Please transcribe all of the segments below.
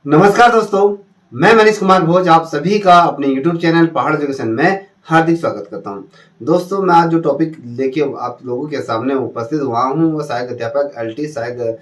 नमस्कार दोस्तों, मैं मनीष कुमार भोज आप सभी का अपने YouTube चैनल पहाड़ एजुकेशन में हार्दिक स्वागत करता हूं। दोस्तों, मैं आज जो टॉपिक लेके आप लोगों के सामने उपस्थित हुआ हूं वो सहायक अध्यापक LT सहायक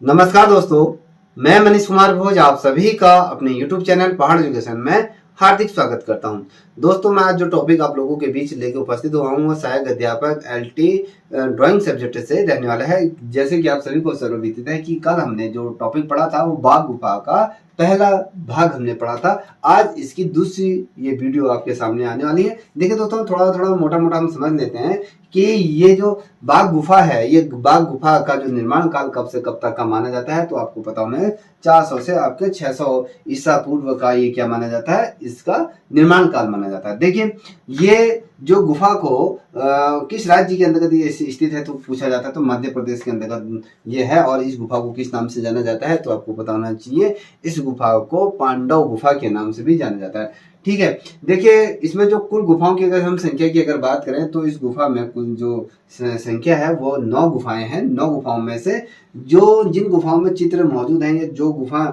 नमस्कार दोस्तों, मैं मनीष कुमार भोज आप सभी का अपने YouTube चैनल पहाड़ एजुकेशन में हार्दिक स्वागत करता हूं। दोस्तों, मैं आज जो टॉपिक आप लोगों के बीच लेके उपस्थित हुआ हूं वो सहायक अध्यापक LT ड्राइंग सब्जेक्ट से रहने वाला है। जैसे कि आप सभी को सर्वविदित है कि कल हमने जो टॉपिक पढ़ा था वो बाघ गुफा का पहला भाग हमने पढ़ा था। आज इसकी दूसरी ये वीडियो आपके सामने आने वाली है। देखिए दोस्तों, थोड़ा थोड़ा मोटा मोटा हम समझ लेते हैं कि ये जो बाघ गुफा है, ये बाघ गुफा का जो निर्माण काल कब से कब तक का माना जाता है, तो आपको पता होना है 400 से आपके 600 ईसा पूर्व का ये क्या माना जाता है, इसका निर्माण काल माना जाता है। देखिए, ये जो गुफा को किस राज्य के अंतर्गत ये स्थित है तो पूछा जाता है, तो मध्य प्रदेश के अंतर्गत ये है। और इस गुफा को किस नाम से जाना जाता है, तो आपको पता होना चाहिए, इस गुफा को पांडव गुफा के नाम से भी जाना जाता है। ठीक है, देखिए इसमें जो कुल गुफाओं की अगर हम संख्या की अगर बात करें तो इस गुफा में कुल जो संख्या है वो 9 गुफाएं हैं। 9 गुफाओं में से जिन गुफाओं में चित्र मौजूद हैं, या जो गुफा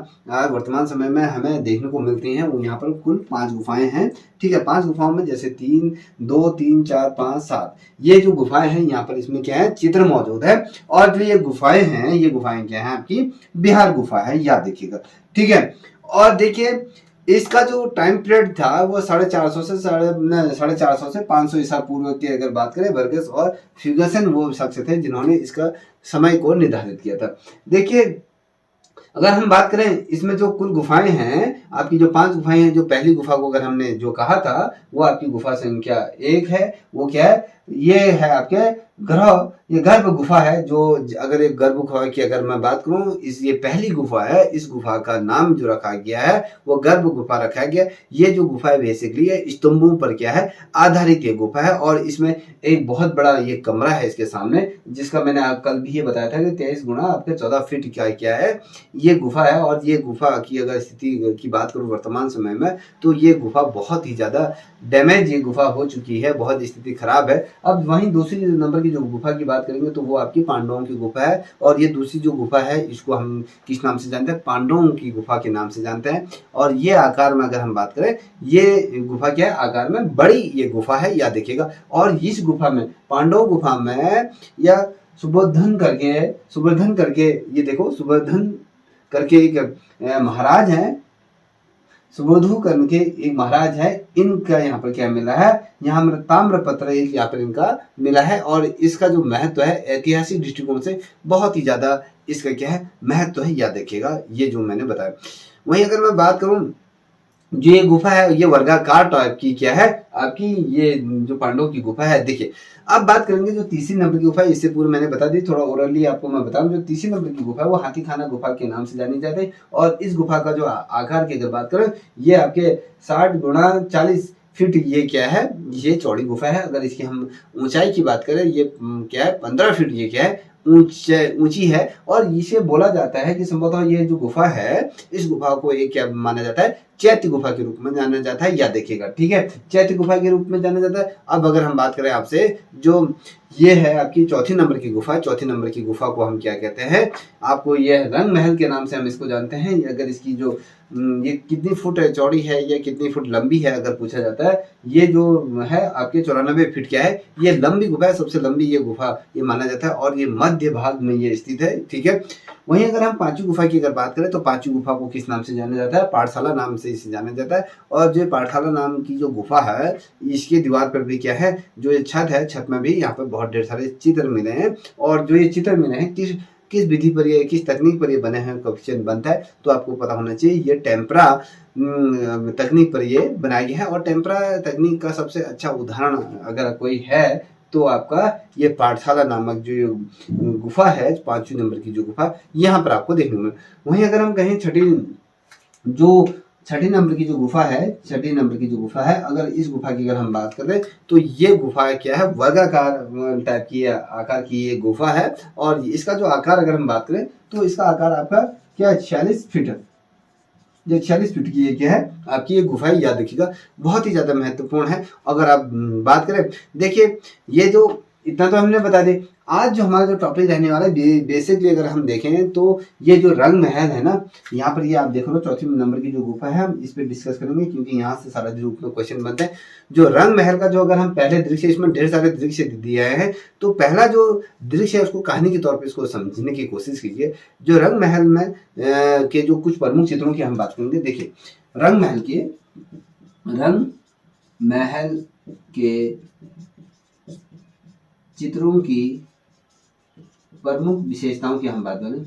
वर्तमान समय में हमें देखने को मिलती हैं, वो यहाँ पर कुल 5 गुफाएं हैं। ठीक है, 5 गुफाओं में जैसे 3, 2, 3, 4, 5, 7 ये जो गुफाएं हैं, यहाँ पर इसमें क्या है, चित्र मौजूद है। और जो ये गुफाएं हैं, ये गुफाएं क्या है, आपकी बिहार गुफा है, याद देखिएगा। ठीक है, और देखिए इसका जो टाइम पीरियड था वो 450 से 500 ईसा पूर्व की अगर बात करें, वर्गस और फ्यूगसन वो शख्स थे जिन्होंने इसका समय को निर्धारित किया था। देखिए, अगर हम बात करें इसमें जो कुल गुफाएं हैं, आपकी जो 5 गुफाएं हैं, जो पहली गुफा को अगर हमने जो कहा था वो आपकी गुफा संख्या 1 है। वो क्या है, ये है आपके ये गर्भ गुफा है। जो अगर एक गर्भ गुफा की अगर मैं बात करूं, ये पहली गुफा है। इस गुफा का नाम जो रखा गया है वो गर्भ गुफा रखा गया। ये जो गुफा है बेसिकली है स्तंभों पर क्या है, आधारित ये गुफा है। और इसमें एक बहुत बड़ा ये कमरा है इसके सामने, जिसका मैंने कल भी ये बताया था कि 23 गुना आपके 14 फीट क्या है ये गुफा है। और ये गुफा की अगर स्थिति की बात करूं वर्तमान समय में, तो ये गुफा बहुत ही ज्यादा डैमेज ये गुफा हो चुकी है, बहुत स्थिति खराब है। अब वहीं दूसरी नंबर की जो गुफा की बात करेंगे तो वो आपकी पांडवों की गुफा है। और ये दूसरी जो गुफा है इसको हम किस नाम से जानते हैं, पांडवों की गुफा के नाम से जानते हैं। और ये आकार में अगर हम बात करें, ये गुफा क्या है, आकार में बड़ी ये गुफा है, याद देखिएगा। और इस गुफा में, पांडव गुफा में, या सुबोधन करके ये देखो, सुबोधन करके एक महाराज है, सुबोधु कर्ण के एक महाराज है। इनका यहाँ पर क्या मिला है, यहाँ ताम्र पत्र एक यहाँ पर इनका मिला है। और इसका जो महत्व है ऐतिहासिक दृष्टिकोण से बहुत ही ज्यादा इसका क्या है, महत्व है, याद रखिएगा, ये जो मैंने बताया। वहीं अगर मैं बात करूं, जो ये गुफा है ये वर्गाकार टाइप की क्या है आपकी, ये जो पांडवों की गुफा है। देखिए, अब बात करेंगे जो तीसरी नंबर की गुफा है, इससे पूर्व मैंने बता दी, थोड़ा ओरली आपको मैं बताऊं। जो तीसरी नंबर की गुफा है वो हाथी खाना गुफा के नाम से जानी जाती है। और इस गुफा का जो आकार की अगर बात करें, ये आपके 60 गुणा 40 फीट ये क्या है, ये चौड़ी गुफा है। अगर इसकी हम ऊंचाई की बात करें, ये क्या है, 15 फीट ये क्या है, ऊंची है। और इसे बोला जाता है कि संभवतः ये जो गुफा है, इस गुफा को एक क्या माना जाता है, चैत्य गुफा के रूप में जाना जाता है, याद देखिएगा। ठीक है, चैत्य गुफा के रूप में जाना जाता है। अब अगर हम बात करें आपसे, जो ये है आपकी चौथी नंबर की गुफा, चौथी नंबर की गुफा को हम क्या कहते हैं, आपको ये रंग महल के नाम से हम इसको जानते हैं। अगर इसकी जो ये कितनी फुट चौड़ी है या कितनी फुट लंबी है अगर पूछा जाता है, ये जो है आपके 94 फीट क्या है, ये लंबी गुफा है, सबसे लंबी ये गुफा ये माना जाता है। और ये मध्य भाग में ये स्थित है। ठीक है, वहीं अगर हम पांचवी गुफा की अगर बात करें तो पांचवी गुफा को किस नाम से जाना जाता है, पाठशाला नाम से इसे जाना जाता है। और जो पाठशाला नाम की जो गुफा है, इसकी दीवार पर भी क्या है, जो ये छत है, छत में भी यहाँ पर बहुत ढेर सारे चित्र मिले हैं। और जो ये चित्र मिले हैं किस विधि पर ये, किस तकनीक पर ये बने हैं, क्वेश्चन बनता है, तो आपको पता होना चाहिए ये टेम्परा तकनीक पर ये बनाया गया है। और टेम्परा तकनीक का सबसे अच्छा उदाहरण अगर कोई है तो आपका ये पाठशाला नामक जो गुफा है, 5वीं नंबर की जो गुफा, यहाँ पर आपको देखने को मिले। वहीं अगर हम कहें छठी नंबर की जो गुफा है, छठी नंबर की जो गुफा है, अगर इस गुफा की अगर हम बात करें तो ये गुफा क्या है, वर्गाकार टाइप की आकार की ये गुफा है। और इसका जो आकार अगर हम बात करें तो इसका आकार आपका क्या है, 46 फीट है। ये 46 फीट की ये क्या है आपकी ये गुफा है, याद रखिएगा, बहुत ही ज्यादा महत्वपूर्ण है। अगर आप बात करें, देखिए ये जो इतना तो हमने बता दिया। आज जो हमारा जो टॉपिक रहने वाला है बेसिकली अगर हम देखें तो ये जो रंग महल है ना, यहाँ पर ये आप देख लो 4वीं नंबर की जो गुफा है, हम इस पर डिस्कस करेंगे क्योंकि यहाँ से सारा रूप में क्वेश्चन बनते हैं। जो रंग महल का जो अगर हम पहले दृश्य, इसमें ढेर सारे दृश्य दिए हैं, तो पहला जो दृश्य है उसको कहानी के तौर पर इसको समझने की कोशिश कीजिए। जो रंग महल में के जो कुछ प्रमुख चित्रों की हम बात करेंगे। देखिए रंग महल के चित्रों की प्रमुख विशेषताओं की हम बात करें,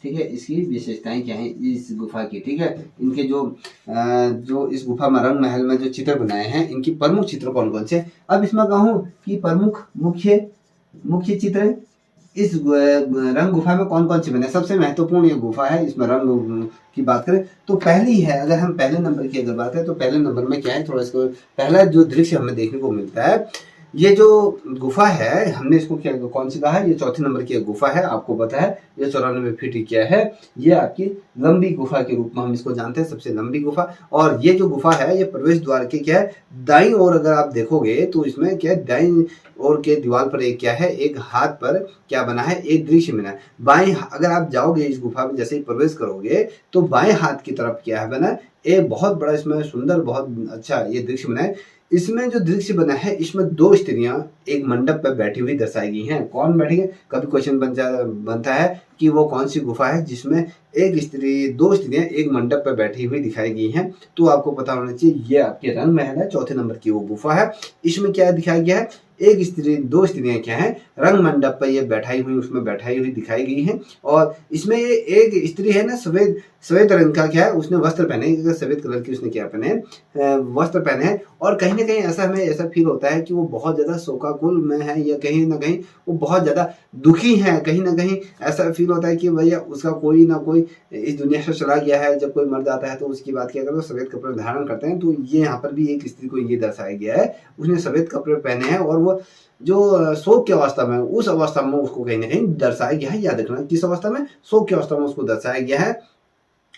ठीक है, इसकी विशेषताएं क्या हैं इस गुफा की, ठीक है, इनके जो इस गुफा में रंग महल में जो चित्र बनाए हैं, इनकी प्रमुख चित्र कौन कौन से। अब इसमें कहूँ कि प्रमुख मुख्य चित्र इस रंग गुफा में कौन कौन से बने। सबसे महत्वपूर्ण ये गुफा है, इसमें रंग की बात करें तो पहली है, अगर हम पहले नंबर की अगर बात करें तो पहले नंबर में क्या है, थोड़ा इसको पहला जो दृश्य हमें देखने को मिलता है, ये जो गुफा है हमने इसको क्या कौन सी कहा है, ये 4थे नंबर की गुफा है। आपको पता है ये 94 फीट की क्या है, ये आपकी लंबी गुफा के रूप में हम इसको जानते हैं, सबसे लंबी गुफा। और ये जो गुफा है ये प्रवेश द्वार के क्या है, दाईं ओर अगर आप देखोगे तो इसमें क्या है, दाईं ओर के दीवार पर एक क्या है, एक हाथ पर क्या बना है, एक दृश्य बना है। बाएं अगर आप जाओगे इस गुफा में, जैसे ही प्रवेश करोगे तो बाएं हाथ की तरफ क्या है बना, एक बहुत बड़ा इसमें सुंदर बहुत अच्छा ये दृश्य बना है। इसमें जो दृश्य बना है, इसमें 2 स्त्रियां एक मंडप पर बैठी हुई दर्शाई गई हैं। कौन बैठी है, कभी क्वेश्चन बनता है कि वो कौन सी गुफा है जिसमें 2 स्त्रियां एक मंडप पर बैठी हुई दिखाई गई हैं। तो आपको पता होना चाहिए ये आपके रंग महल है, 4थे नंबर की वो गुफा है। इसमें क्या दिखाया गया है, 2 स्त्रियां क्या है, रंग मंडप पर ये बैठाई हुई दिखाई गई हैं। और इसमें ये एक स्त्री है ना, सफेद रंग का क्या है, उसने वस्त्र पहने, सफेद कलर की उसने क्या पहने, वस्त्र पहने हैं। और कहीं ना कहीं हमें ऐसा फील होता है कि वो बहुत ज्यादा शोकाकुल में है, या कहीं ना कहीं वो बहुत ज्यादा दुखी है। कहीं ना कहीं ऐसा फील होता है कि भैया उसका कोई ना कोई इस दुनिया से चला गया है। जब कोई मर जाता है तो उसकी बात क्या करो, सफेद कपड़े धारण करते हैं। तो ये यहाँ पर भी एक स्त्री को ये दर्शाया गया है, उसने सफेद कपड़े पहने हैं और वो जो शोक की अवस्था में, उस अवस्था में उसको कहीं ना कहीं दर्शाया गया है। याद रखना किस अवस्था में, शोक की अवस्था में उसको दर्शाया गया है।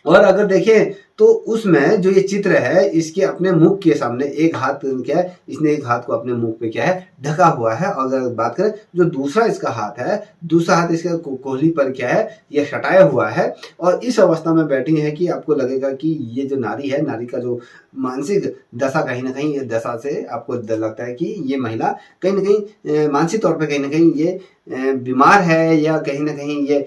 और अगर देखें तो उसमें जो ये चित्र है, इसके अपने मुख के सामने एक हाथ क्या है, इसने एक हाथ को अपने मुख पे क्या है ढका हुआ है। और अगर बात करें जो दूसरा इसका हाथ है, दूसरा हाथ इसके कोहली पर क्या है, ये सटाया हुआ है। और इस अवस्था में बैठी है कि आपको लगेगा कि ये जो नारी है, नारी का जो मानसिक दशा, कहीं ना कहीं ये दशा से आपको लगता है कि ये महिला कहीं ना कहीं मानसिक तौर पर कहीं ना कहीं ये बीमार है, या कहीं ना कहीं ये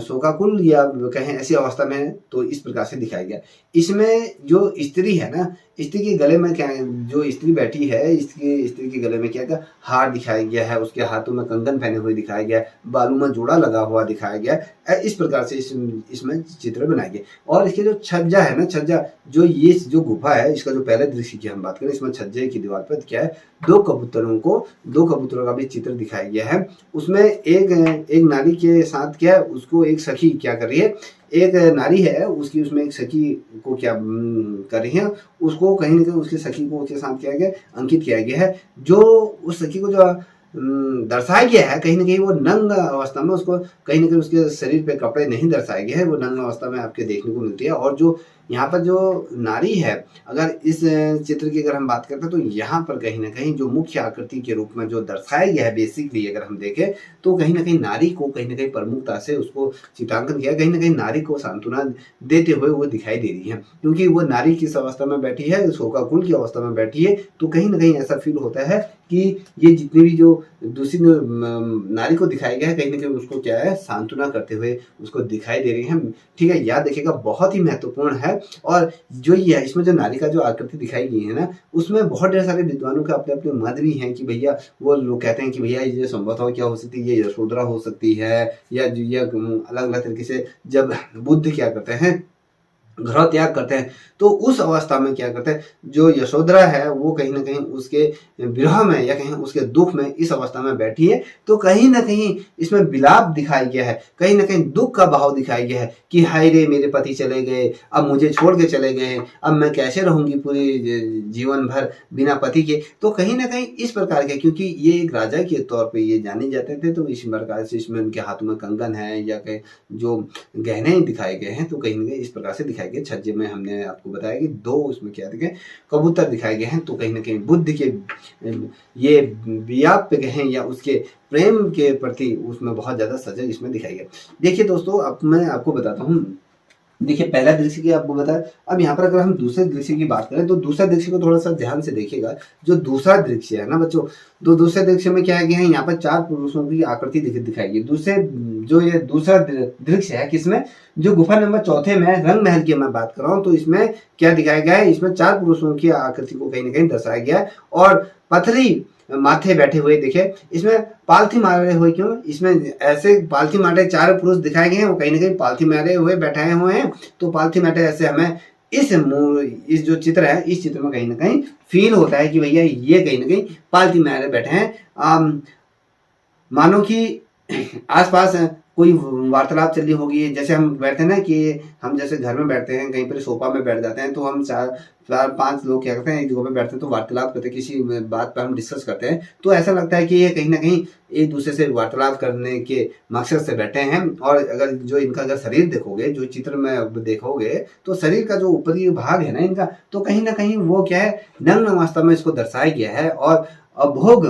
शोकाकुल या कहीं ऐसी अवस्था में। तो इस प्रकार से दिखाया गया। इसमें जो स्त्री है ना, स्त्री के गले में क्या, जो स्त्री बैठी है, स्त्री के गले में क्या क्या हार दिखाया गया है, उसके हाथों में कंगन पहने हुए दिखाया गया है, बालों में जोड़ा लगा हुआ दिखाया गया है। इस प्रकार से इसमें चित्र बनाए गए। और इसके जो छज्जा है ना, छज्जा जो गुफा है, इसका जो पहले दृश्य की हम बात करें, इसमें छज्जे की दीवार पर क्या है, 2 कबूतरों का भी चित्र दिखाया गया है। उसमें एक नारी के साथ क्या है, उसको एक सखी क्या कर रही है, एक नारी है उसकी, उसमें एक सखी को क्या कर रही है, उसको कहीं ना कहीं उसकी सखी को उसके साथ किया गया, अंकित किया गया है। जो उस सखी को जो दर्शाया गया है, कहीं ना कहीं वो नंग अवस्था में, उसको कहीं ना कहीं उसके शरीर पे कपड़े नहीं दर्शाए गए हैं, वो नंग अवस्था में आपके देखने को मिलती है। और जो यहाँ पर जो नारी है, अगर इस चित्र की अगर हम बात करते हैं तो यहाँ पर कहीं ना कहीं जो मुख्य आकृति के रूप में जो दर्शाया गया है, बेसिकली अगर हम देखें तो कहीं ना कहीं नारी को कहीं ना कहीं प्रमुखता से उसको चित्रांकन किया, कहीं ना कहीं नारी को सांत्वना देते हुए वो दिखाई दे रही है, क्योंकि वो नारी किस अवस्था में बैठी है, शोकाकुल की अवस्था में बैठी है। तो कहीं ना कहीं ऐसा फील होता है कि ये जितनी भी जो दूसरी नारी को दिखाया गया है, कहीं ना कहीं उसको क्या है, सांत्वना करते हुए उसको दिखाई दे रही है। ठीक है, याद रखिएगा, बहुत ही महत्वपूर्ण है। और जो ये है, इसमें जो नारी का जो आकृति दिखाई गई है ना, उसमें बहुत ढेर सारे विद्वानों के अपने अपने मत भी हैं कि भैया, वो लोग कहते हैं कि भैया ये संभवतः क्या हो सकती है, ये यशोधरा हो सकती है, या अलग अलग तरीके से जब बुद्ध क्या करते हैं, गृह त्याग करते हैं, तो उस अवस्था में क्या करते हैं, जो यशोधरा है वो कहीं ना कहीं उसके विरह में या कहीं उसके दुख में इस अवस्था में बैठी है। तो कहीं ना कहीं इसमें विलाप दिखाया गया है, कहीं ना कहीं दुख का भाव दिखाया गया है कि हाय रे मेरे पति चले गए, अब मुझे छोड़ के चले गए, अब मैं कैसे रहूंगी पूरी जीवन भर बिना पति के। तो कहीं ना कहीं इस प्रकार के, क्योंकि ये एक राजा के तौर पे ये जाने जाते थे, तो इस प्रकार से इसमें उनके हाथों में कंगन है या कहीं जो गहने दिखाए गए हैं, तो कहीं ना कहीं इस प्रकार से दिखाए गए। छज्जे में हमने आपको बताया कि 2 उसमें क्या दिखे, कबूतर दिखाए गए हैं। तो कहीं ना कहीं बुद्ध के ये वियाप पे गए या उसके प्रेम के प्रति उसमें बहुत ज्यादा सजग इसमें दिखाई गई। देखिए दोस्तों, अब मैं आपको बताता हूँ। देखिए पहला दृश्य की आपको बताया, अब यहाँ पर अगर हम दूसरे दृश्य की बात करें तो दूसरा दृश्य को थोड़ा सा ध्यान से देखिएगा। जो दूसरा दृश्य है ना बच्चों, तो दूसरे दृश्य में क्या है कि यहाँ पर 4 पुरुषों की आकृति दिखाई गई। दूसरे जो ये दूसरा दृश्य है किसमें, जो गुफा नंबर 4 में रंग महल की मैं बात कर रहा हूँ, तो इसमें क्या दिखाया गया है, इसमें 4 पुरुषों की आकृति को कहीं ना कहीं दर्शाया गया है। और पथरी माथे बैठे हुए देखे, इसमें पालथी मारे हुए, क्यों इसमें ऐसे पालथी मारे 4 पुरुष दिखाए गए हैं, वो कहीं ना कहीं पालथी मारे हुए बैठाए हुए हैं। तो पालथी मारे ऐसे हमें इस जो चित्र है, इस चित्र में कहीं ना कहीं फील होता है कि भैया ये कहीं ना कहीं पालथी मारे बैठे हैं। मानो कि आसपास कोई वार्तालाप चल रही होगी। जैसे हम बैठते हैं ना कि हम जैसे घर में बैठते हैं, कहीं पर सोफा में बैठ जाते हैं, तो हम 4-5 लोग क्या करते हैं, एक जगह पे बैठते हैं तो वार्तालाप करते हैं, किसी बात पर हम डिस्कस करते हैं। तो ऐसा लगता है कि ये कहीं ना कहीं एक दूसरे से वार्तालाप करने के मकसद से बैठे हैं। और अगर जो इनका अगर शरीर देखोगे, जो चित्र में अब देखोगे, तो शरीर का जो ऊपरी भाग है ना इनका, तो कहीं ना कहीं वो क्या है, नग्न अवस्था में इसको दर्शाया गया है और अभोग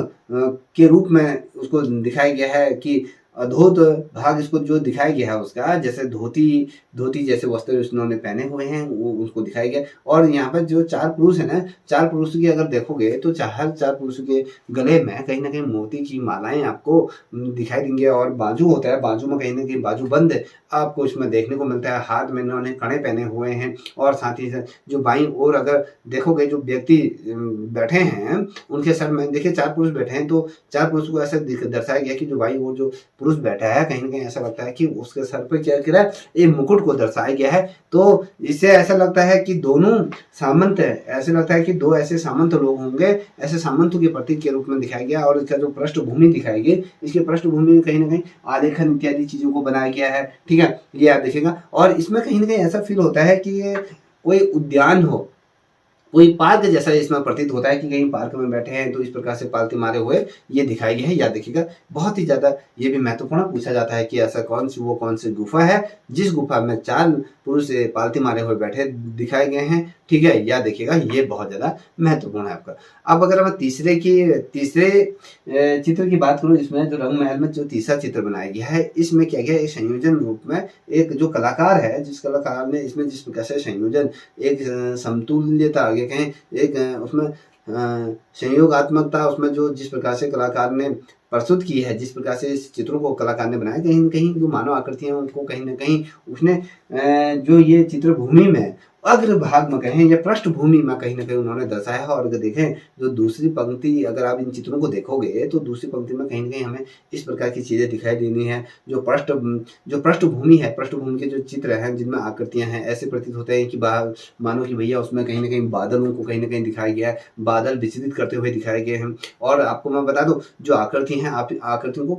के रूप में उसको दिखाया गया है कि अधोत भाग इसको जो दिखाया गया है उसका, जैसे धोती जैसे वस्त्र उन्होंने पहने हुए हैं, वो उसको दिखाया गया। और यहाँ पर जो 4 पुरुष है ना, 4 पुरुषों की अगर देखोगे तो हर 4 पुरुषों के गले में कहीं ना कहीं मोती की मालाएं आपको दिखाई देंगे। और बाजू होता है, बाजू में कहीं ना कहीं बाजू बंद आपको इसमें देखने को मिलता है। हाथ में इन्होंने कड़े पहने हुए हैं। और साथ ही साथ जो बाईं ओर अगर देखोगे, जो व्यक्ति बैठे हैं उनके सर में देखिए 4 पुरुष बैठे हैं, तो 4 पुरुष को ऐसा दर्शाया गया कि जो बाईं ओर जो पुरुष बैठा है, कहीं ना कहीं ऐसा लगता है कि उसके सर पर क्या गिरा है, एक मुकुट को दर्शाया गया है। तो इससे ऐसा लगता है कि दोनों सामंत है, ऐसे लगता है कि 2 ऐसे सामंत लोग होंगे, ऐसे सामंतों के प्रतीक के रूप में दिखाया गया। और इसका जो पृष्ठभूमि दिखाई गई, इसके पृष्ठभूमि में कहीं ना कहीं आलेखन इत्यादि चीजों को बनाया गया है। ठीक है, ये आप देखिएगा। और इसमें कहीं ना कहीं ऐसा फील होता है कि ये कोई उद्यान हो, कोई पार्क जैसा इसमें प्रतीत होता है कि कहीं पार्क में बैठे हैं। तो इस प्रकार से पालती मारे हुए ये दिखाई गए हैं। याद देखिएगा, बहुत ही ज्यादा ये भी महत्वपूर्ण पूछा जाता है कि ऐसा कौन सी गुफा है जिस गुफा में 4 पुरुष पालती मारे हुए बैठे दिखाए गए हैं। ठीक है, याद देखिएगा, ये बहुत ज्यादा महत्वपूर्ण है आपका। अब अगर मैं तीसरे चित्र की बात करूं, इसमें जो रंग महल में जो तीसरा चित्र बनाया गया है, इसमें क्या गया, एक संयोजन रूप में एक जो कलाकार है, जिस कलाकार ने इसमें जिस प्रकार से संयोजन, एक समतुल्यता आगे कहें, एक उसमें संयोगात्मकता, उसमें जो जिस प्रकार से कलाकार ने प्रस्तुत की है, जिस प्रकार से इस चित्रों को कलाकार ने बनाया, कहीं न कहीं जो मानव आकृति है उनको कहीं न कहीं उसने जो ये चित्र भूमि में अग्र भाग में कहें या पृष्ठभूमि में कहीं ना कहीं उन्होंने दर्शाया है। और अगर देखें जो दूसरी पंक्ति, अगर आप इन चित्रों को देखोगे तो दूसरी पंक्ति में कहीं ना कहीं हमें इस प्रकार की चीजें दिखाई देनी है। जो पृष्ठभूमि है, पृष्ठभूमि के जो चित्र हैं जिनमें आकृतियां हैं, ऐसे प्रतीत होते हैं कि मानो कि भैया उसमें कहीं ना कहीं बादलों को कहीं ना कहीं दिखाया गया है, बादल विचलित करते हुए दिखाए गए हैं। और आपको मैं बता दूं, जो आकृति हैं, आकृतियों को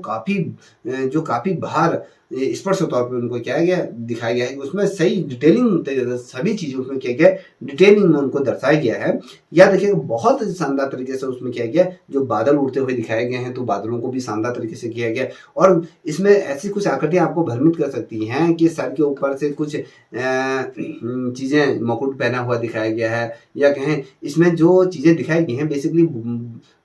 काफी बाहर स्पष्ट तौर पे उनको क्या गया दिखाया गया है, उसमें सही डिटेलिंग, सभी चीजें उसमें क्या गया डिटेलिंग में उनको दर्शाया गया है। याद रखिएगा, बहुत शानदार तरीके से उसमें किया गया, जो बादल उड़ते हुए दिखाए गए हैं तो बादलों को भी शानदार तरीके से किया गया। और इसमें ऐसी कुछ आकृतियां आपको भ्रमित कर सकती हैं कि सर के ऊपर से कुछ चीजें, मुकुट पहना हुआ दिखाया गया है, या कहें इसमें जो चीजें दिखाई गई हैं बेसिकली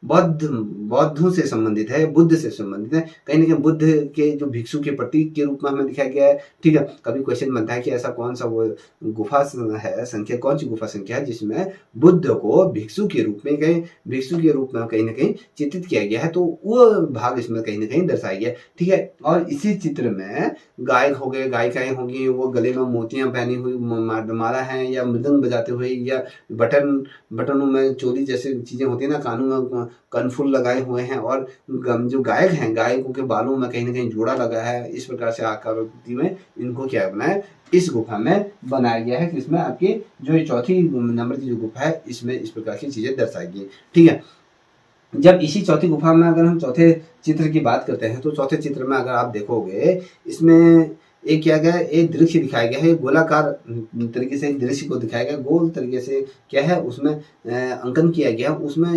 बौद्धों से संबंधित है, बुद्ध से संबंधित है। कहीं ना कहीं बुद्ध के जो भिक्षु के प्रतीक के रूप में हमें दिखाया गया है। ठीक है, कभी क्वेश्चन बनता है कि ऐसा कौन सा वो गुफा है, संख्या कौन सी गुफा संख्या है जिसमें बुद्ध को भिक्षु के रूप में कहीं ना कहीं चित्रित किया गया है, तो वो भाग इसमें कहीं ना कहीं दर्शाया गया है। ठीक है, और इसी चित्र में गायक हो गए, गायिकाएं होंगी, वो गले में मोतियां पहनी हुई माला है, या मृदंग बजाते हुए, या बटनों में चोली जैसे चीजें होती है ना, कानों में कनफुल लगाए हुए हैं। और जो गायक हैं, गायकों के बालों में कहीं ना कहीं जोड़ा लगा है। इस प्रकार से आकृति में इनको क्या बनाया इस गुफा में बनाया गया है कि इसमें आपकी जो ये चौथी नंबर की जो गुफा है इसमें इस प्रकार की चीजें दर्शाई गई। ठीक है, जब इसी चौथी गुफा में अगर हम चौथे चित्र की बात करते हैं तो चौथे चित्र में अगर आप देखोगे इसमें एक क्या गया है, एक दृश्य दिखाया गया है, गोलाकार तरीके से एक दृश्य को दिखाया गया, गोल तरीके से क्या है उसमें अंकन किया गया। उसमें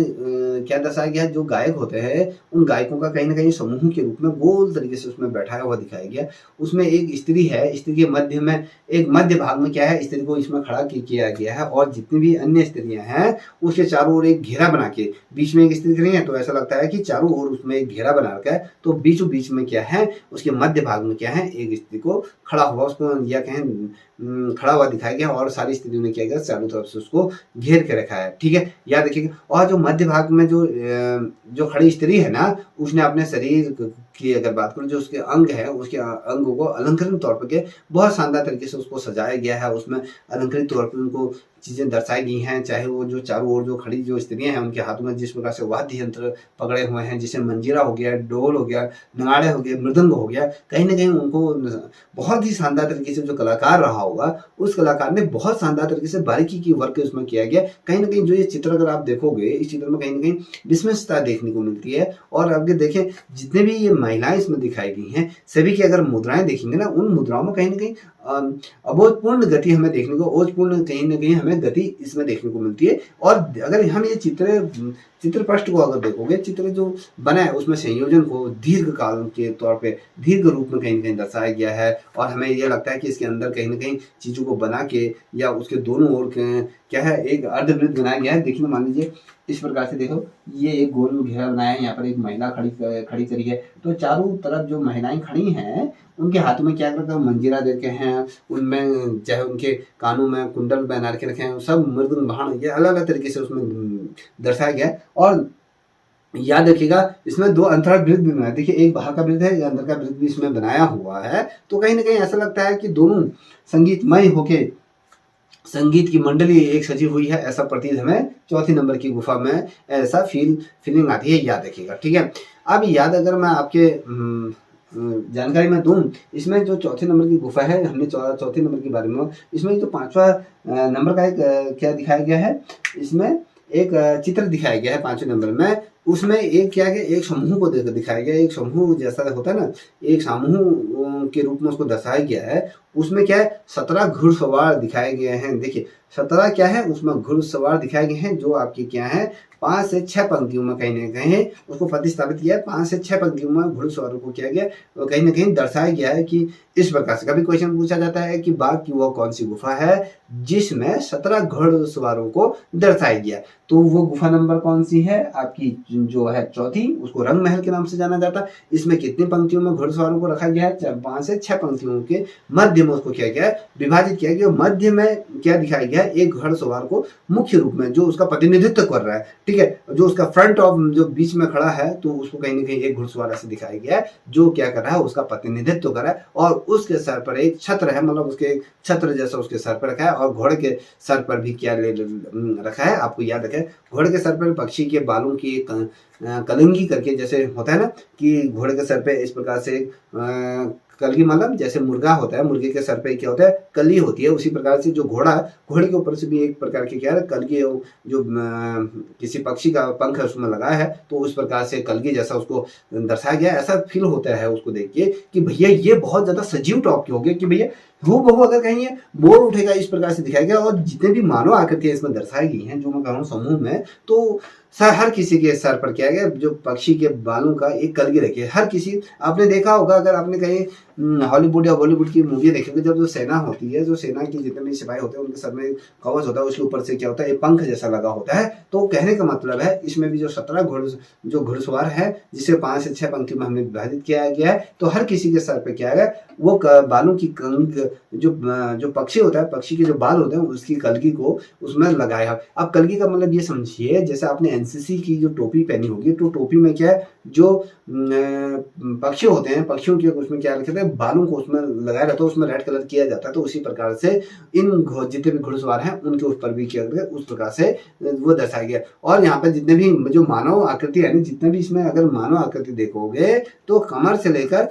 क्या दर्शाया गया है, जो गायक होते हैं उन गायकों का कहीं ना कहीं समूह के रूप में गोल तरीके से उसमें बैठाया हुआ दिखाया गया। उसमें एक स्त्री है, स्त्री के मध्य में एक मध्य भाग में क्या है, स्त्री को इसमें खड़ा किया गया है और जितनी भी अन्य स्त्रियां हैं उसके चारों ओर एक घेरा बना के, बीच में एक स्त्री खड़ी है तो ऐसा लगता है कि चारों ओर उसमें एक घेरा बना रखा है, तो बीचों बीच में क्या है उसके मध्य भाग में क्या है एक स्त्री को खड़ा हुआ, उसको या कहें खड़ा हुआ दिखाया गया और सारी स्त्रियों ने क्या किया चारों तरफ से उसको घेर के रखा है। ठीक है, याद रखिएगा। और जो मध्य भाग में जो खड़ी स्त्री है ना, उसने अपने शरीर की अगर बात करूं, जो उसके अंग है उसके अंगों को अलंकरण तौर पर बहुत शानदार तरीके से उसको सजाया गया है। उसमें अलंकृत तौर पर उनको चीजें दर्शाई गई हैं, चाहे वो जो चारों ओर जो खड़ी जो स्त्रियां हैं उनके हाथों में जिस प्रकार से वाद्य यंत्र पकड़े हुए हैं, जैसे मंजीरा हो गया, डोल हो गया, नगाड़े हो गए, मृदंग हो गया, कहीं ना कहीं उनको बहुत ही शानदार तरीके से जो कलाकार रहा होगा उस कलाकार ने बहुत शानदार तरीके से बारीकी की वर्क उसमें किया गया। कहीं ना कहीं जो ये चित्र अगर आप देखोगे इस चित्र में कहीं ना कहीं विस्मयता देखने को मिलती है। और आगे देखें जितने भी ये महिलाएं इसमें दिखाई गई हैं सभी की अगर मुद्राएं देखेंगे ना, उन मुद्राओं में कहीं ना कहीं अबोधपूर्ण गति हमें देखने को, ओजपूर्ण कहीं ना कहीं हमें गति इसमें देखने को मिलती है। और अगर हम ये चित्र पृष्ठ को अगर देखोगे, चित्र जो बना है उसमें संयोजन को दीर्घ काल के तौर पे दीर्घ रूप में कहीं ना कहीं दर्शाया गया है और हमें यह लगता है कि इसके अंदर कहीं ना कहीं चीजों को बना के या उसके दोनों ओर क्या है एक अर्धवृत्त बनाया गया है। देखिए मान लीजिए इस प्रकार से देखो, ये एक गोल घेरा बनाया है, यहाँ पर एक महिला खड़ी करी है, तो चारों तरफ जो महिलाएं खड़ी हैं उनके हाथों में क्या करते हैं मंजीरा दे के हैं, उनमें चाहे उनके कानों में कुंडल पहना के रखे हैं, सब मृदंग भाण ये अलग अलग तरीके से उसमें दर्शाया गया है। और याद रखिएगा इसमें दो अंतराल वृत्त भी बनाए, देखिए एक बाहर का वृत्त है, एक अंदर का वृत्त भी इसमें बनाया हुआ है। तो कहीं ना कहीं ऐसा लगता है कि दोनों संगीतमय होके संगीत की मंडली एक सजी हुई है, ऐसा प्रतीत हमें चौथी नंबर की गुफा में ऐसा फीलिंग आती है। याद रखिएगा। ठीक है, अब याद अगर मैं आपके जानकारी में दूं, इसमें जो चौथे नंबर की गुफा है, हमने चौथे नंबर के बारे में, इसमें जो पांचवा नंबर का एक क्या दिखाया गया है, इसमें एक चित्र दिखाया गया है पांचवें नंबर में। उसमें एक क्या है एक समूह को दिखाया गया, एक समूह जैसा होता है ना, एक समूह के रूप में उसको दर्शाया गया है। उसमें क्या है 17 घुड़सवार दिखाए गए हैं। देखिए 17 क्या है उसमें घुड़सवार दिखाए गए हैं, जो आपकी क्या है 5 से 6 पंक्तियों में कहीं ना कहीं उसको प्रतिस्थापित किया है। 5 से 6 पंक्तियों में घुड़सवारों को किया गया, कहीं ना कहीं दर्शाया गया है कि इस प्रकार से। कभी क्वेश्चन पूछा जाता है कि बाघ की वो कौन सी गुफा है जिसमें 17 घुड़सवारों को दर्शाया गया, तो वो गुफा नंबर कौन सी है आपकी जो है चौथी, उसको रंग महल के नाम से जाना जाता है। इसमें कितनी पंक्तियों में घुड़सवारों को रखा गया है, 5 से 6 पंक्तियों के मध्य में उसको किया गया है, विभाजित किया गया। मध्य में क्या दिखाया गया है, एक घुड़सवार को मुख्य रूप में जो उसका प्रतिनिधित्व कर रहा है, ठीक है, जो उसका फ्रंट ऑफ जो बीच में खड़ा है, तो उसको कहीं ना कहीं एक घुड़सवार ऐसे दिखाया गया है जो क्या कर रहा है उसका प्रतिनिधित्व कर रहा है। और उसके सर पर एक छत्र है, मतलब उसके छत्र जैसा उसके सर पर रखा है। और घोड़े के सर पर भी क्या रखा है, आपको याद रखें, घोड़े के सर पर पक्षी के बालों की एक कलंगी करके, जैसे होता है ना कि घोड़े के सर पे इस प्रकार से कलगी, मतलब जैसे मुर्गा होता है, मुर्गे के सर पे क्या होता है कली होती है, उसी प्रकार से जो घोड़ा, घोड़े के ऊपर से भी एक प्रकार की क्या है कलगी, जो किसी पक्षी का पंख है उसमें लगा है, तो उस प्रकार से कलगी जैसा उसको दर्शाया गया। ऐसा फील होता है उसको देख के कि भैया ये बहुत ज्यादा सजीव टॉप के हो गए, कि भैया हूबहू अगर कहीं ये मोर उठेगा इस प्रकार से दिखाया गया। और जितने भी मानव आकृतियां इसमें दर्शाई गई हैं, जो मैं कह रहा हूँ समूह में, तो हर किसी के सर पर क्या गया जो पक्षी के बालों का एक कलगी रखी है। हर किसी, आपने देखा होगा अगर आपने कहीं हॉलीवुड या बॉलीवुड की मूवी देखी होगी, जब जो सेना होती है, जो सेना की जितने भी सिपाही होते हैं उनके सर में कवच होता है, उसके ऊपर से क्या होता है एक पंख जैसा लगा होता है। तो कहने का मतलब है इसमें भी जो 17 जो घुड़सवार है, जिसे 5 से 6 पंक्ति में हमने विभाजित किया गया है, तो हर किसी के सर पे क्या है वो बालों की कंग, जो पक्षी होता है, पक्षी के जो बाल होते हैं उसकी कलगी को उसमें लगाया। अब कलगी का मतलब ये समझिए जैसे आपने एनसीसी की जो टोपी पहनी होगी, तो टोपी में क्या है जो पक्षी होते हैं, पक्षियों के उसमें क्या रखते हैं बालों को उसमें लगाया रहता है, उसमें रेड कलर किया जाता है। तो उसी प्रकार से इन जितने भी घुड़सवार हैं उनके ऊपर भी किया गया, उस प्रकार से वो दर्शाया गया। और यहाँ पे जितने भी जो मानव आकृति है, जितने भी इसमें अगर मानव आकृति देखोगे तो कमर से लेकर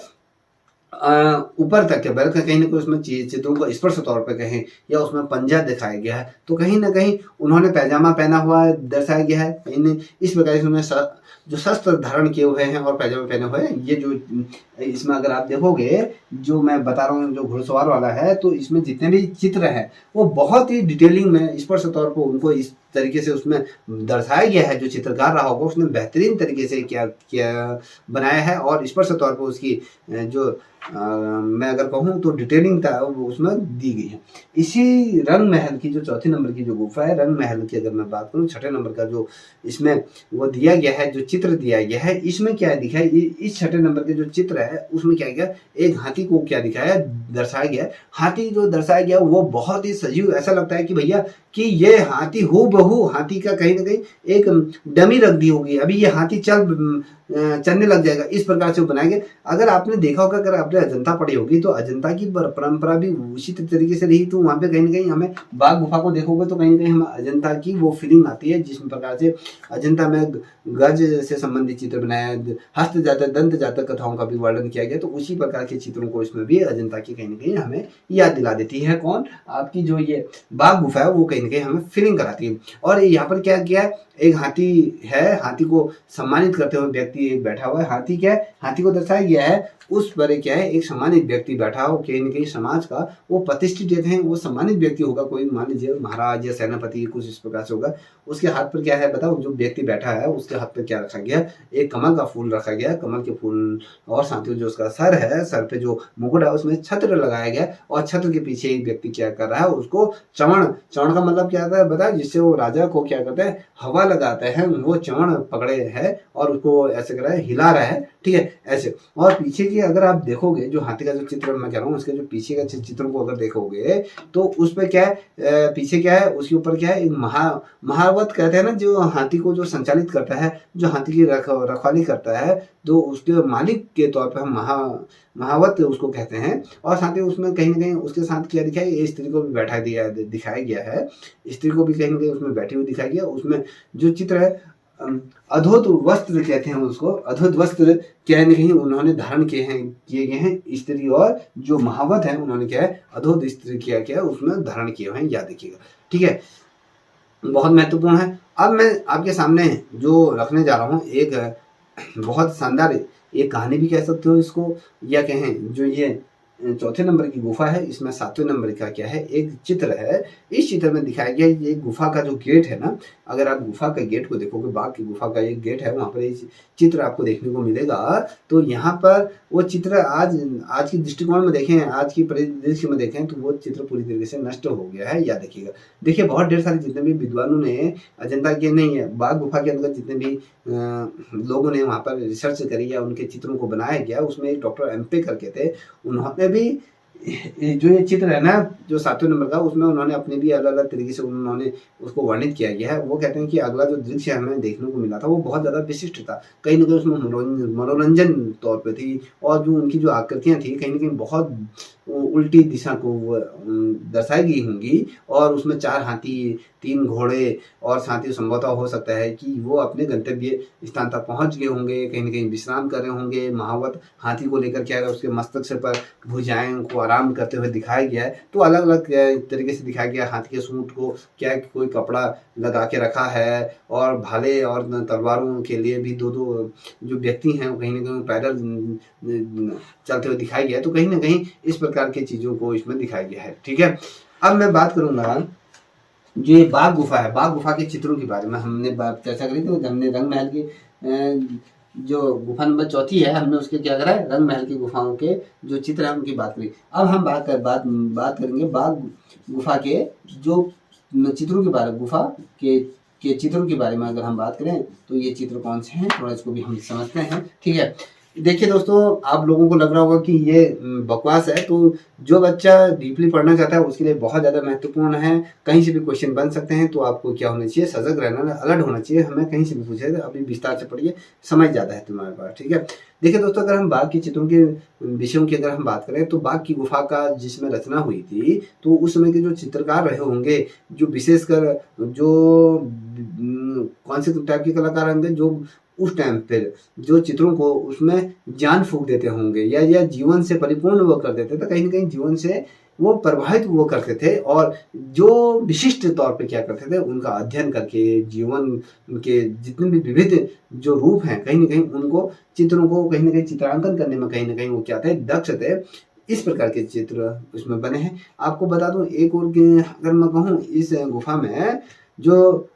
ऊपर तक के बल्कि कहीं ना कहीं उसमें चित्रों को स्पर्श तौर पे कहें या उसमें पंजा दिखाया गया है, तो कहीं ना कहीं उन्होंने पैजामा पहना हुआ दर्शाया गया है। कहीं ने इस प्रकार से उन्होंने जो शस्त्र धारण किए हुए हैं और पैजामा पहने हुए हैं। ये जो इसमें अगर आप देखोगे, जो मैं बता रहा हूँ जो घुड़सवार वाला है, तो इसमें जितने भी चित्र हैं वो बहुत ही डिटेलिंग में स्पष्ट तौर पर उनको इस तरीके से उसमें दर्शाया गया है। जो चित्रकार रहा होगा उसने बेहतरीन तरीके से क्या क्या बनाया है और स्पष्ट तौर पर उसकी जो मैं अगर कहूँ तो डिटेलिंग था वो उसमें दी गई है। इसी रंग महल की जो चौथे नंबर की जो गुफा है, रंग महल की अगर मैं बात करूँ, छठे नंबर का जो इसमें वो दिया गया है, जो चित्र दिया गया है, इसमें क्या दिखा है, इस छठे नंबर के जो चित्र है उसमें क्या गया, एक हाथी को क्या दिखाया, दर्शाया गया है। हाथी जो दर्शाया गया वो बहुत ही सजीव, ऐसा लगता है कि भैया कि ये हाथी हूबहू हाथी का कहीं ना कहीं एक डमी रख दी होगी, अभी ये हाथी चलने लग जाएगा, इस प्रकार से बनाया गया। अगर आपने देखा होगा, अगर आपने अजंता पढ़ी होगी तो अजंता की परंपरा भी उसी तरीके से रही, तो वहाँ पे कहीं ना कहीं हमें बाघ गुफा को देखोगे तो कहीं ना कहीं हमें अजंता की वो फीलिंग आती है, जिस प्रकार से अजंता में गज से संबंधित चित्र बनाया, हस्त जातक दंत जातक कथाओं का भी वर्णन किया गया, तो उसी प्रकार के चित्रों को इसमें भी अजंता की कहीं ना कहीं हमें याद दिला देती है। कौन? आपकी जो ये बाघ गुफा है वो कहीं ना कहीं हमें फीलिंग कराती है। और यहाँ पर क्या किया, एक हाथी है, हाथी को सम्मानित करते हुए व्यक्ति एक बैठा हुआ है। हाथी क्या है, हाथी को दर्शाया गया है, उस पर क्या है, एक सम्मानित व्यक्ति बैठा हो, कहीं न कहीं समाज का वो प्रतिष्ठित है, वो सम्मानित व्यक्ति होगा, कोई मान लीजिए महाराज या सेनापति कुछ इस प्रकार से होगा। उसके हाथ पर क्या है बताओ, जो व्यक्ति बैठा है उसके हाथ पर क्या रखा गया, एक कमल का फूल रखा गया, कमल के फूल, और साथ ही जो उसका सर है, सर पे जो मुकुट है उसमें छत्र लगाया गया, और छत्र के पीछे एक व्यक्ति क्या कर रहा है, उसको चवण, चवण का मतलब क्या होता है बताया, जिससे वो राजा को क्या करते हैं, हवा लगाते हैं, वो चवण पकड़े है और उसको ऐसे कर रहा है, हिला रहा है, ठीक है ऐसे। और पीछे की अगर आप देखोगे, जो हाथी का जो चित्र मैं कह रहा हूँ, उसके जो पीछे का चित्रों को अगर देखोगे तो उस पर क्या है, पीछे क्या है, उसके ऊपर क्या है, एक महावत कहते हैं ना, जो हाथी को जो संचालित करता है, जो हाथी की रखवाली करता है, तो उसके मालिक के तौर पर हम महावत उसको कहते हैं। और साथ ही उसमें कहीं ना कहीं उसके साथ क्या दिखाया, ये स्त्री को भी दिखाया गया है, स्त्री को भी कहीं ना कहीं उसमें बैठी हुई दिखाया गया। उसमें जो चित्र है, अधोत वस्त्र कहते हैं उसको, अधोत वस्त्र क्या है, कहीं उन्होंने धारण किए गए हैं स्त्री, और जो महावत है उन्होंने क्या है, अधोत स्त्री क्या उसमें धारण किए हुए हैं, याद रखिएगा, ठीक है, बहुत महत्वपूर्ण है। अब मैं आपके सामने जो रखने जा रहा हूँ, एक बहुत शानदार एक कहानी भी कह सकते हो इसको, या कहें जो ये चौथे नंबर की गुफा है, इसमें सातवें नंबर का क्या है, एक चित्र है। इस चित्र में दिखाया गया ये गुफा का जो गेट है ना, अगर आप गुफा का गेट को देखोगे, बाघ की गुफा का एक गेट है, वहाँ पर एक चित्र आपको देखने को मिलेगा। तो यहाँ पर वो चित्र आज की दृष्टिकोण में देखें, आज की परिदृश्य में देखें, तो वो चित्र पूरी तरीके से नष्ट हो गया है, याद रखिएगा। देखिए बहुत ढेर सारे जितने भी विद्वानों ने अजंता के नहीं है, बाघ गुफा के अंदर जितने भी लोगों ने वहाँ पर रिसर्च करी या उनके चित्रों को बनाया गया, उसमें एक डॉक्टर MP करके थे, उन्होंने भी जो ये चित्र है ना, जो सातवें नंबर का, उसमें उन्होंने अपने भी अलग अलग तरीके से उन्होंने उसको वर्णित किया गया है। वो कहते हैं कि अगला जो दृश्य हमें देखने को मिला था वो बहुत ज़्यादा विशिष्ट था, कहीं ना कहीं उसमें मनोरंजन तौर पे थी, और जो उनकी जो आकृतियाँ थी कहीं ना कहीं बहुत उल्टी दिशा को दर्शाई गई होंगी, और उसमें 4 हाथी, 3 घोड़े, और साथ ही संभवतः हो सकता है कि वो अपने गंतव्य स्थान तक पहुंच गए होंगे, कहीं ना कहीं विश्राम कर रहे होंगे। महावत हाथी को लेकर क्या है, उसके मस्तक से पर भुजाएं को आराम करते हुए दिखाया गया है। तो अलग अलग तरीके से दिखाया गया। हाथी के सूंड को क्या कोई कपड़ा लगा के रखा है, और भाले और तलवारों के लिए भी दो जो व्यक्ति हैं वो कहीं ना कहीं पैदल चलते हुए दिखाया गया है। तो कहीं ना कहीं इस प्रकार की चीज़ों को इसमें दिखाया गया है, ठीक है। अब मैं बात करूंगा जो ये बाघ गुफा है, बाघ गुफा के चित्रों के बारे में हमने बात चर्चा करी थी। हमने रंग महल की जो गुफा नंबर चौथी है, हमने उसके क्या करा है, रंग महल की गुफाओं के जो चित्र है उनकी बात करी। अब हम बात करेंगे बाघ गुफा के जो चित्रों के बारे, गुफा के चित्रों के बारे में अगर हम बात करें तो ये चित्र कौन से हैं, थोड़ा इसको भी हम समझते हैं, ठीक है। देखिए दोस्तों, आप लोगों को लग रहा होगा कि ये बकवास है, तो जो बच्चा डीपली पढ़ना चाहता है उसके लिए बहुत ज़्यादा महत्वपूर्ण है। कहीं से भी क्वेश्चन बन सकते हैं, तो आपको क्या होना चाहिए, सजग रहना, अलर्ट होना चाहिए। हमें कहीं से भी पूछे तो अभी विस्तार से पढ़िए, समझ ज़्यादा है तुम्हारे पास, ठीक है। देखिए दोस्तों, अगर हम बाघ के चित्रों के विषयों की अगर हम बात करें, तो बाघ की गुफा का जिसमें रचना हुई थी, तो उस समय के जो चित्रकार रहे होंगे, जो विशेषकर जो कौन से टाइप के कलाकार होंगे, जो उस टाइम पर जो चित्रों को उसमें जान फूंक देते होंगे या जीवन से परिपूर्ण वो कर देते थे, कहीं ना कहीं जीवन से वो प्रभावित वो करते थे और जो विशिष्ट तौर पे क्या करते थे, उनका अध्ययन करके जीवन के जितने भी विविध जो रूप हैं, कहीं ना कहीं उनको चित्रों को कहीं ना कहीं चित्रांकन करने में कहीं ना कहीं वो क्या थे, दक्ष थे। इस प्रकार के चित्र उसमें बने हैं। आपको बता दूं एक और अगर मैं कहूँ, इस गुफा में जो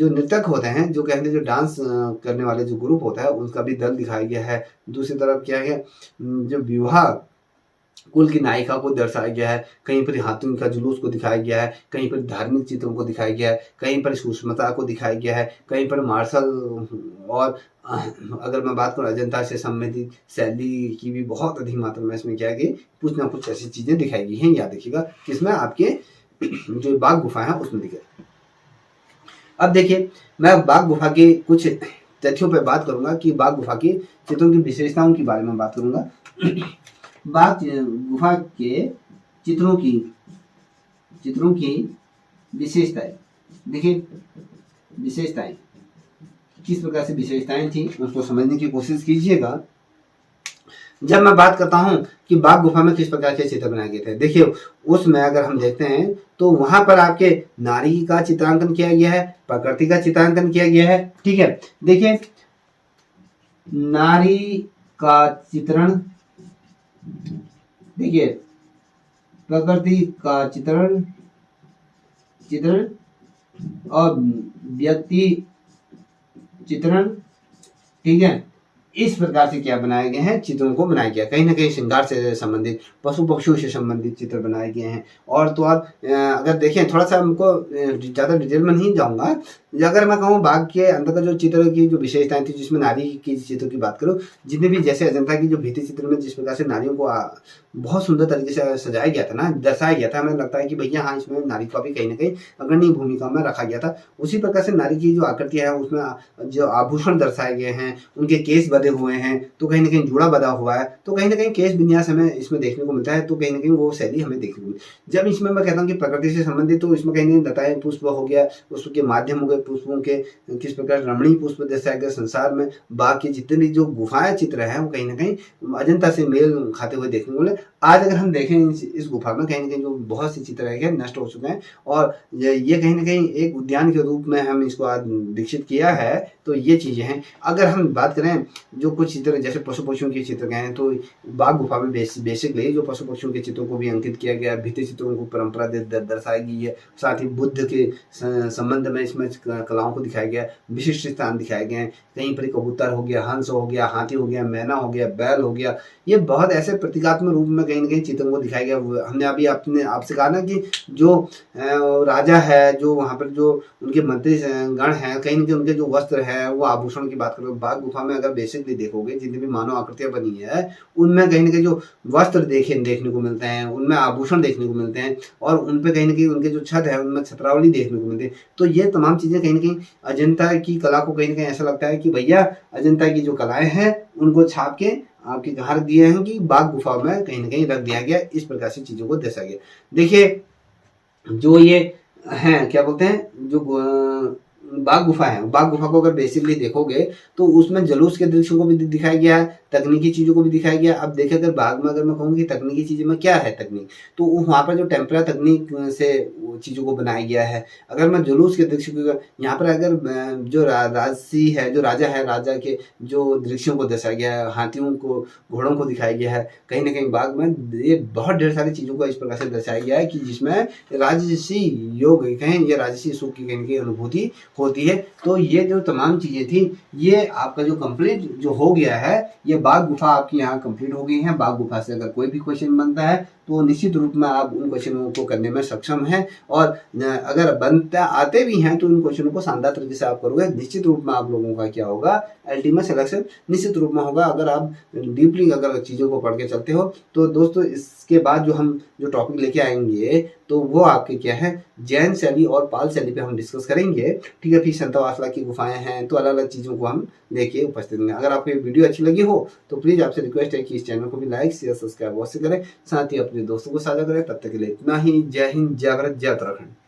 नृतक होते हैं, जो कहते हैं जो डांस करने वाले जो ग्रुप होता है, उनका भी दल दिखाया गया है। दूसरी तरफ क्या है, जो विवाह कुल की नायिका को दर्शाया गया है, कहीं पर हाथों का जुलूस को दिखाया गया है, कहीं पर धार्मिक चित्रों को दिखाया गया है, कहीं पर सूक्ष्मता को दिखाया गया है, कहीं पर मार्शल और अगर मैं बात करूँ अजंता से संबंधित शैली की भी बहुत अधिक मात्रा में इसमें क्या है कि कुछ ना कुछ ऐसी चीजें दिखाई गई हैं। याद देखिएगा किसमें, आपके जो बाघ गुफा है उसमें दिखे। अब देखिए मैं बाघ गुफा के कुछ तथ्यों पर बात करूंगा कि बाघ गुफा के चित्रों की विशेषताओं के बारे में बात करूंगा। बाघ गुफा के चित्रों की विशेषताएं देखिए, विशेषताएं किस प्रकार से विशेषताएं थी उसको समझने की कोशिश कीजिएगा। जब मैं बात करता हूं कि बाघ गुफा में किस प्रकार के चित्र बनाए गए थे, देखिए उसमें अगर हम देखते हैं तो वहां पर आपके नारी का चित्रांकन किया गया है, प्रकृति का चित्रांकन किया गया है। ठीक है, देखिए नारी का चित्रण, देखिए प्रकृति का चित्रण और व्यक्ति चित्रण, ठीक है, इस प्रकार से क्या बनाए गए हैं, चित्रों को बनाया गया। कहीं ना कहीं श्रृंगार से संबंधित, पशु पक्षियों से संबंधित चित्र बनाए गए हैं। और तो और अगर देखें, थोड़ा सा हमको ज़्यादा डिटेल में नहीं जाऊंगा, अगर मैं कहूँ बाघ के अंदर का जो चित्र की जो विशेषताएं थी, जिसमें नारी की चित्र की बात करूँ, जितने भी जैसे अजंता की जो भित्ति चित्र में जिस प्रकार से नारियों को बहुत सुंदर तरीके से सजाया गया था ना, दर्शाया गया था, हमें लगता है कि भैया हाँ इसमें नारी को भी कहीं ना कहीं अग्रणी भूमिका में रखा गया था। उसी प्रकार से नारी की जो आकृति है उसमें जो आभूषण दर्शाए गए हैं, उनके केस बधे हुए हैं, तो कहीं ना कहीं जुड़ा बधा हुआ है, तो कहीं ना कहीं केस विन्यास हमें इसमें देखने को मिलता है, तो कहीं ना कहीं वो शैली हमें देखने को मिलती है। जब इसमें मैं कहता हूँ कि प्रकृति से संबंधित, तो इसमें कहीं नहीं बताया पुष्प हो गया, उसके माध्यम हो गए, पुष्पों के किस प्रकार रमणीय पुष्प दर्शाया गया। संसार में बाघ के जितने भी जो गुफाएं चित्र हैं वो कहीं ना कहीं अजंता से मेल खाते हुए देखने को मिले। आज अगर हम देखें इस गुफा में कहीं ना कहीं जो बहुत से चित्र है नष्ट हो चुके हैं, और ये कहीं ना कहीं एक उद्यान के रूप में हम इसको आज विकसित किया है। तो ये चीजें हैं। अगर हम बात करें जो कुछ चित्र जैसे पशु पक्षियों के चित्र गए हैं, तो बाघ गुफा में बेसिकली जो पशु पक्षियों के चित्रों को भी अंकित किया गया, भित्ति चित्रों को परंपरा दर्शाई गई है। साथ ही बुद्ध के संबंध में इसमें कलाओं को दिखाया गया, विशिष्ट स्थान दिखाए गए हैं। कहीं पर कबूतर हो गया, हंस हो गया, हाथी हो गया, मैना हो गया, बैल हो गया, ये बहुत ऐसे प्रतीकात्मक रूप में कहीं ना कहीं चित्रों को दिखाया गया। हमने अभी आपसे कहा ना कि जो राजा है, जो वहाँ पर जो उनके मंत्री गण हैं, कहीं ना कहीं उनके जो वस्त्र है वो आभूषण की बात करो, बाघ गुफा में अगर बेसिकली देखोगे जितनी भी मानव आकृतियां बनी है उनमें कहीं ना कहीं जो वस्त्र देखने को मिलते हैं, उनमें आभूषण देखने को मिलते हैं, और उन पे कहीं ना कहीं उनके जो छत है उनमें छत्रावली देखने को मिलती है। तो ये तमाम चीजें कहीं ना कहीं अजंता की कला को कहीं ना कहीं ऐसा लगता है कि भैया अजंता की जो कलाएं हैं उनको छाप के आपके कहा रख दिए हैं कि बाघ गुफा में कहीं ना कहीं रख दिया गया। इस प्रकार से चीजों को दर्शाया गया। देखिए जो ये हैं क्या बोलते हैं, जो बाघ गुफा है, बाघ गुफा को अगर बेसिकली देखोगे तो उसमें जुलूस के दृश्यों को भी दिखाया गया है, तकनीकी चीजों को भी दिखाया गया। अब देखिए अगर बाघ में अगर मैं कहूँ कि तकनीकी चीजों में क्या है तकनीक, तो वहाँ पर जो टेम्परा तकनीक से चीजों को बनाया गया है। अगर मैं जुलूस के दृश्य को, यहाँ पर अगर जो राजसी है, जो राजा है, राजा के जो दृश्यों को दर्शाया गया है, हाथियों को, घोड़ों को दिखाया गया है। कहीं ना कहीं बाघ में ये बहुत ढेर सारी चीजों को इस प्रकार से दर्शाया गया है कि जिसमें राजसी योग कहें या राजसी सुख की कहीं की अनुभूति होती है। तो ये जो तमाम चीजें थी, ये आपका जो कंप्लीट जो हो गया है, ये बाघ गुफा आपकी यहाँ कंप्लीट हो गई है। बाघ गुफा से अगर कोई भी क्वेश्चन बनता है तो निश्चित रूप में आप उन क्वेश्चनों को करने में सक्षम हैं, और अगर बनता आते भी हैं तो उन क्वेश्चनों को शानदार तरीके से आप करोगे, निश्चित रूप में आप लोगों का क्या होगा, अल्टीमेट सिलेक्शन निश्चित रूप में होगा। अगर आप डीपली अगर चीज़ों को पढ़ के चलते हो तो दोस्तों, इसके बाद जो हम जो टॉपिक लेके आएंगे तो वो आपके क्या है, जैन शैली और पाल शैली पे हम डिस्कस करेंगे। ठीक है, फिर संतवासला की गुफाएं हैं, तो अलग अलग चीज़ों को हम लेके उपस्थित होंगे। अगर आपको ये वीडियो अच्छी लगी हो तो प्लीज़ आपसे रिक्वेस्ट है कि इस चैनल को भी लाइक शेयर सब्सक्राइब अवश्य करें, साथ ही अपने दोस्तों को साझा करें। तब तक के लिए इतना ही। जय हिंद, जय भारत, जय उत्तराखंड।